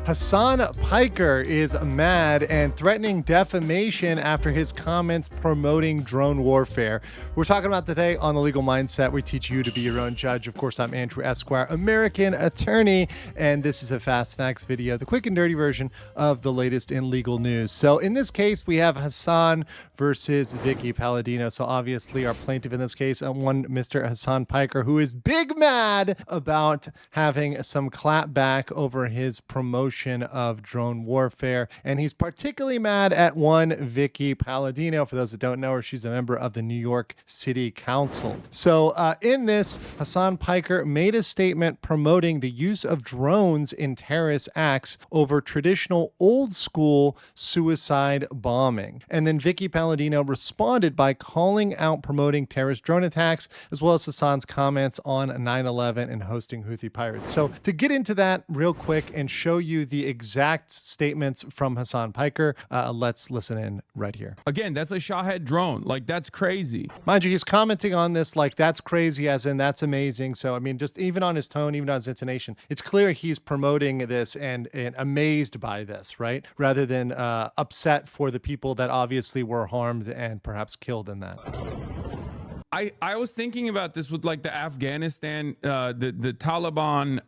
Hasan Piker is mad and threatening defamation after his comments promoting drone warfare. We're talking about today on The Legal Mindset. We teach you to be your own judge. Of course, I'm Andrew Esquire, American attorney, and this is a Fast Facts video, the quick and dirty version of the latest in legal news. So in this case, we have Hassan versus Vicky Palladino. So obviously our plaintiff in this case, one Mr. Hasan Piker, who is big mad about having some clapback over his promotion of drone warfare. And he's particularly mad at one Vicky Palladino. For those that don't know her, she's a member of the New York City Council. So in this, Hasan Piker made a statement promoting the use of drones in terrorist acts over traditional old school suicide bombing. And then Vicky Palladino responded by calling out promoting terrorist drone attacks, as well as Hassan's comments on 9/11 and hosting Houthi pirates. So to get into that real quick and show you the exact statements from Hasan Piker, let's listen in right here. Again, that's a Shahed drone. Like, that's crazy. Mind you, he's commenting on this like that's crazy, as in that's amazing. So, I mean, just even on his tone, even on his intonation, it's clear he's promoting this and amazed by this, right? Rather than upset for the people that obviously were harmed and perhaps killed in that. I was thinking about this with like the Afghanistan, the Taliban,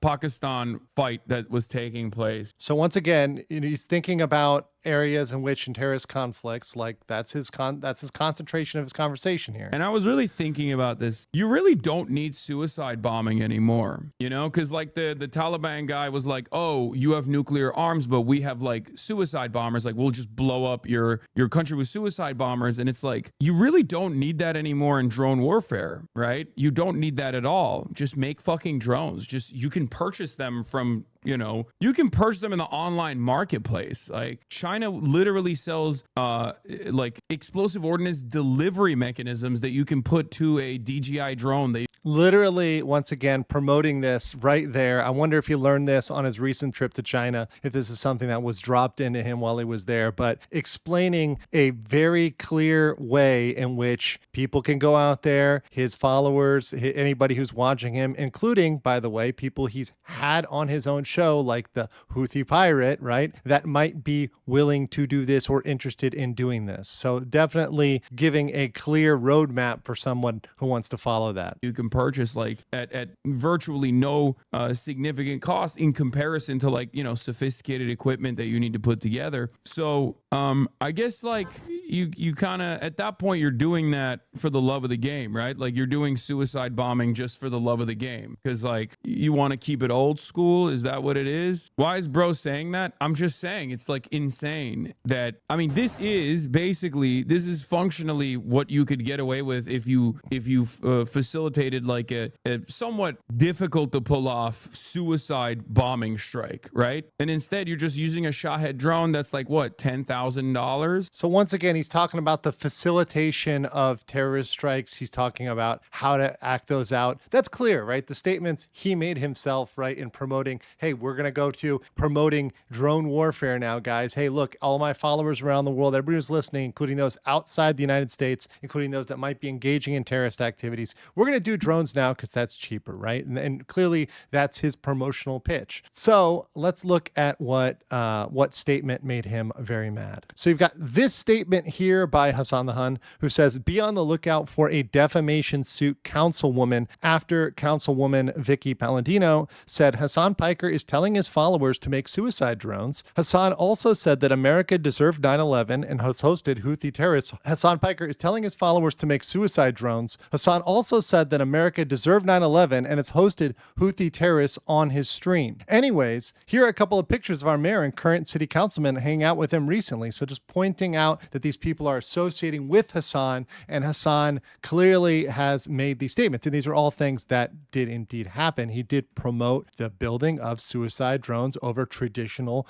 Pakistan fight that was taking place. So once again, he's thinking about areas in which in terrorist conflicts, like that's his concentration of his conversation here. And I was really thinking about this. You really don't need suicide bombing anymore, you know, because like the Taliban guy was like, oh, you have nuclear arms, but we have like suicide bombers. Like, we'll just blow up your country with suicide bombers. And it's like, you really don't need that anymore in drone warfare, right? You don't need that at all. Just make fucking drones. You can purchase them from, you can purchase them in the online marketplace. Like, China literally sells like explosive ordnance delivery mechanisms that you can put to a DJI drone. They literally, once again, promoting this right there. I wonder if he learned this on his recent trip to China, if this is something that was dropped into him while he was there, but explaining a very clear way in which people can go out there, his followers, anybody who's watching him, including, by the way, people he's had on his own show, like the Houthi pirate, right, that might be willing to do this or interested in doing this. So definitely giving a clear roadmap for someone who wants to follow that. You can purchase like at virtually no significant cost in comparison to like, sophisticated equipment that you need to put together. So I guess like you kind of, at that point, you're doing that for the love of the game, right? Like, you're doing suicide bombing just for the love of the game because like you want to keep it old school. Is that what it is? Why is bro saying that? I'm just saying it's like insane that, I mean, this is functionally what you could get away with if you facilitated like a somewhat difficult to pull off suicide bombing strike, right? And instead you're just using a Shahed drone that's like what, $10,000? So once again, he's talking about the facilitation of terrorist strikes. He's talking about how to act those out. That's clear, right? The statements he made himself, right, in promoting, hey, we're going to go to promoting drone warfare now, guys. Hey, look, all my followers around the world, everybody who's listening, including those outside the United States, including those that might be engaging in terrorist activities, we're going to do drones now because that's cheaper, right? And clearly that's his promotional pitch. So let's look at what statement made him very mad. So you've got this statement here by Hassan the Hun, who says, be on the lookout for a defamation suit councilwoman after Councilwoman Vicky Palladino said Hasan Piker is telling his followers to make suicide drones. Hassan also said that America deserved 9/11 and has hosted Houthi terrorists. Hasan Piker is telling his followers to make suicide drones. Hassan also said that America deserved 9/11 and has hosted Houthi terrorists on his stream. Anyways, here are a couple of pictures of our mayor and current city councilman hanging out with him recently. So just pointing out that these people are associating with Hassan, and Hassan clearly has made these statements. And these are all things that did indeed happen. He did promote the building of suicide drones over traditional,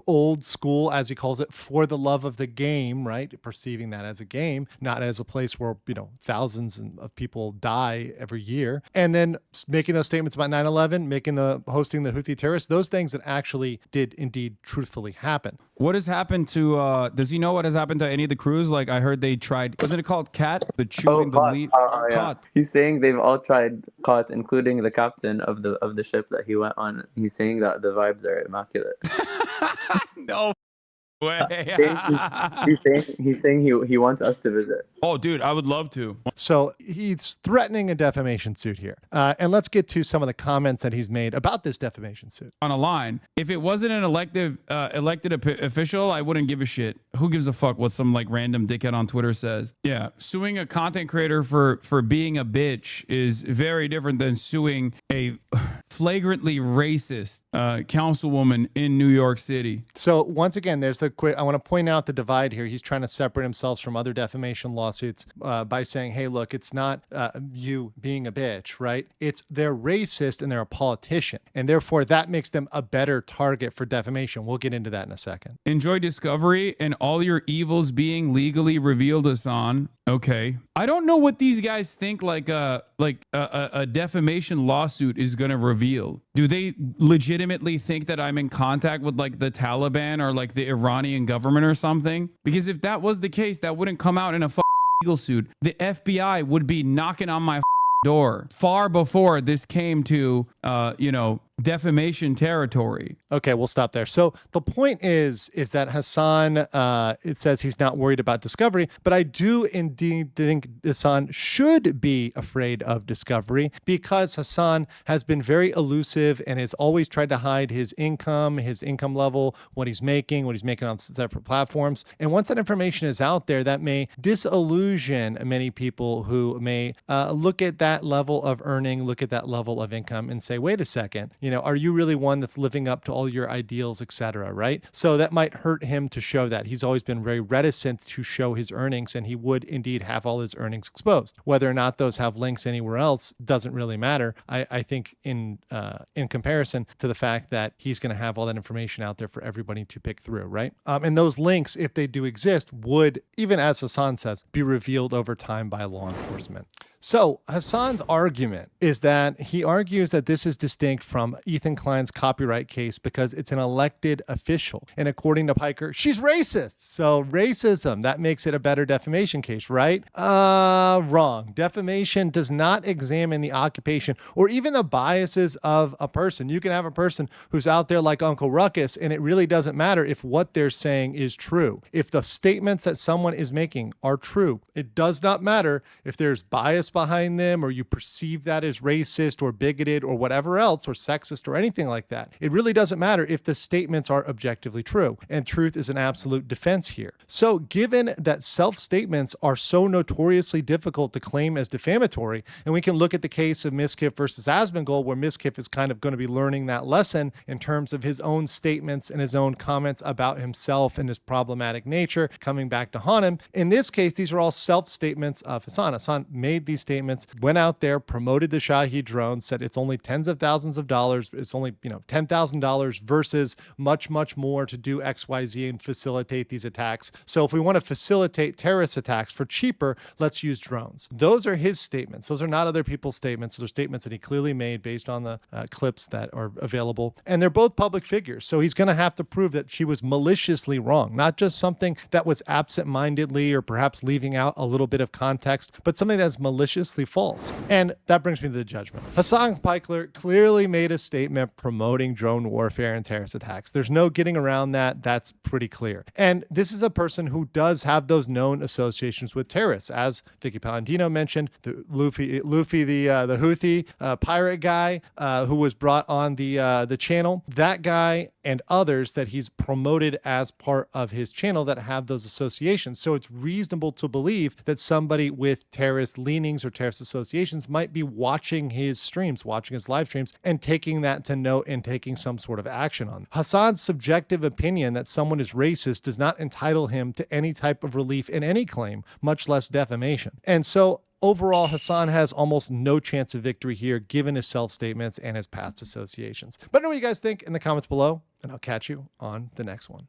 old school, as he calls it, for the love of the game, right? Perceiving that as a game, not as a place where, thousands of people die every year. And then making those statements about 9/11, hosting the Houthi terrorists, those things that actually did indeed truthfully happen. What has happened to, does he know what has happened to any of the crews? Like I heard they tried. Wasn't it called Cat? The chewing the Caught. lead. Yeah. Caught. He's saying they've all tried Caught, including the captain of the ship that he went on. He's saying that the vibes are immaculate. No way. he's saying he wants us to visit. Oh, dude, I would love to. So he's threatening a defamation suit here. And let's get to some of the comments that he's made about this defamation suit. On a line, if it wasn't an elected official, I wouldn't give a shit. Who gives a fuck what some like random dickhead on Twitter says? Yeah, suing a content creator for being a bitch is very different than suing a flagrantly racist councilwoman in New York City. So once again, there's the quick. I want to point out the divide here. He's trying to separate himself from other defamation lawsuits by saying, "Hey, look, it's not you being a bitch, right? It's they're racist and they're a politician, and therefore that makes them a better target for defamation." We'll get into that in a second. Enjoy discovery and all your evils being legally revealed, Hassan. Okay. I don't know what these guys think like a defamation lawsuit is going to reveal. Do they legitimately think that I'm in contact with like the Taliban or like the Iranian government or something? Because if that was the case, that wouldn't come out in a legal suit. The FBI would be knocking on my door far before this came to, defamation territory. Okay, we'll stop there. So the point is that Hassan, it says he's not worried about discovery, but I do indeed think Hassan should be afraid of discovery because Hassan has been very elusive and has always tried to hide his income level, what he's making on separate platforms. And once that information is out there, that may disillusion many people who may look at that level of earning, look at that level of income and say, wait a second, are you really one that's living up to all your ideals, etc., right? So that might hurt him to show that. He's always been very reticent to show his earnings, and he would indeed have all his earnings exposed. Whether or not those have links anywhere else doesn't really matter. I think in comparison to the fact that he's going to have all that information out there for everybody to pick through, right? And those links, if they do exist, would, even as Hassan says, be revealed over time by law enforcement. So Hassan's argument is that he argues that this is distinct from Ethan Klein's copyright case because it's an elected official. And according to Piker, she's racist. So racism, that makes it a better defamation case, right? Wrong. Defamation does not examine the occupation or even the biases of a person. You can have a person who's out there like Uncle Ruckus, and it really doesn't matter if what they're saying is true. If the statements that someone is making are true, it does not matter if there's bias behind them or you perceive that as racist or bigoted or whatever else or sexist or anything like that. It really doesn't matter if the statements are objectively true, and truth is an absolute defense here. So given that self-statements are so notoriously difficult to claim as defamatory, and we can look at the case of Miskiff versus Asmongold, where Miskiff is kind of going to be learning that lesson in terms of his own statements and his own comments about himself and his problematic nature coming back to haunt him. In this case, these are all self-statements of Hassan. Hassan made these statements, went out there, promoted the Shahed drone, said it's only tens of thousands of dollars. It's only, $10,000 versus much, much more to do XYZ and facilitate these attacks. So if we want to facilitate terrorist attacks for cheaper, let's use drones. Those are his statements. Those are not other people's statements. Those are statements that he clearly made based on the clips that are available. And they're both public figures. So he's going to have to prove that she was maliciously wrong, not just something that was absent-mindedly or perhaps leaving out a little bit of context, but something that's maliciously false. And that brings me to the judgment. Hassan Piker clearly made a statement promoting drone warfare and terrorist attacks. There's no getting around that. That's pretty clear. And this is a person who does have those known associations with terrorists. As Vicky Palandino mentioned, the Luffy, the Houthi pirate guy who was brought on the channel, that guy and others that he's promoted as part of his channel that have those associations. So it's reasonable to believe that somebody with terrorist leanings or terrorist associations might be watching his streams, watching his live streams, and taking that to note and taking some sort of action on. Hassan's subjective opinion that someone is racist does not entitle him to any type of relief in any claim, much less defamation. And so overall, Hassan has almost no chance of victory here, given his self-statements and his past associations. But I know what you guys think in the comments below, and I'll catch you on the next one.